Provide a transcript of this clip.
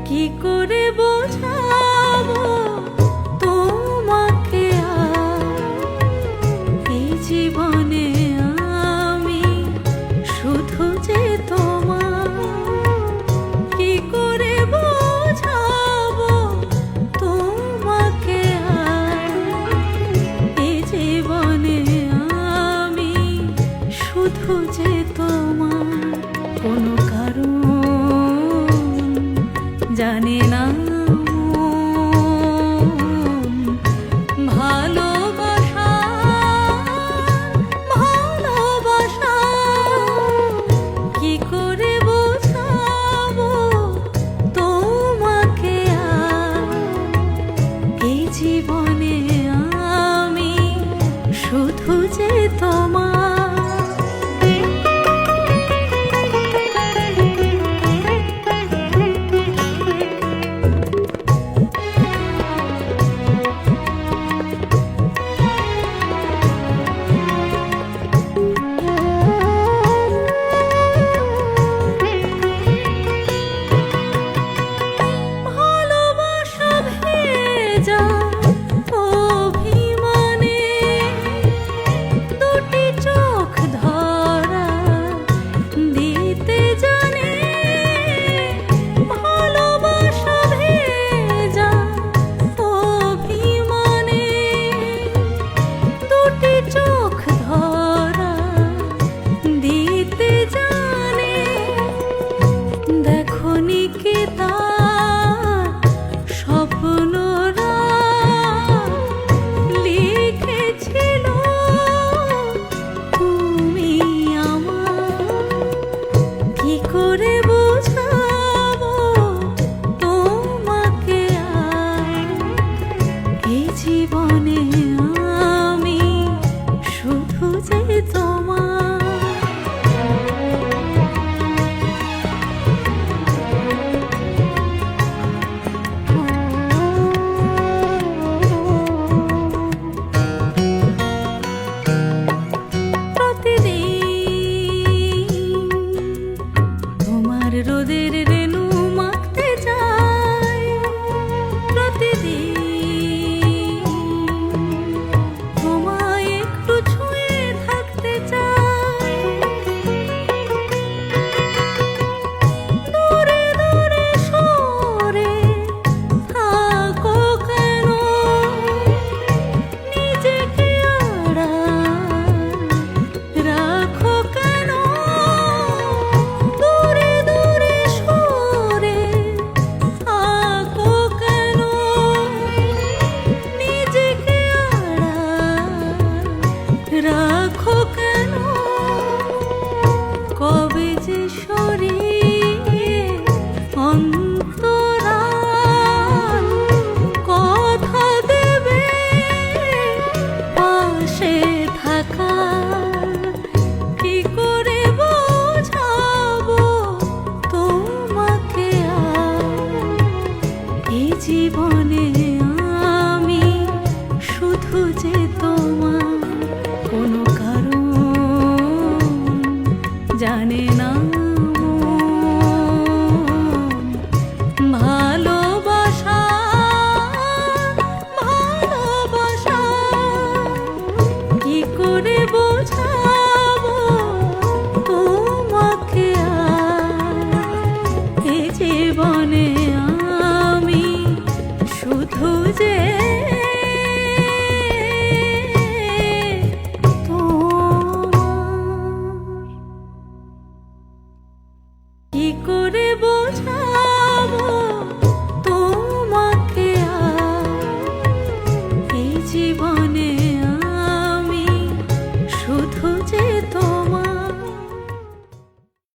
কি করে বোঝাবো তোমাকে এই জীবনে আমি শুধু যে তোমার। কি করে বোঝাবো তোমাকে এই জীবনে আমি শুধু যে তোমার। কোনো কারণ জানে না ভালোবাসা ভালোবাসা কি করে বোঝাবো তোমাকে এই জীবনে আমি শুধু যে তোমার। জীবনে আমি শুধু যে তোমার। প্রতিদিন তোমার রোদের রেণু মাখতে চাই, প্রতিদিন রাখো কেন কবে যে শরীরে অন্তরাল কথা দেবে পাশে থাকা। কি করে বোঝাবো তোমাকে এই জীবনে আমি শুধু যে তোমার। কোনো কারণ জানে না ভালোবাসা ভালোবাসা কি করে বোঝাবো তোমাকে এই জীবনে আমি শুধু যে কি করে বোঝাবো তোমাকে এই জীবনে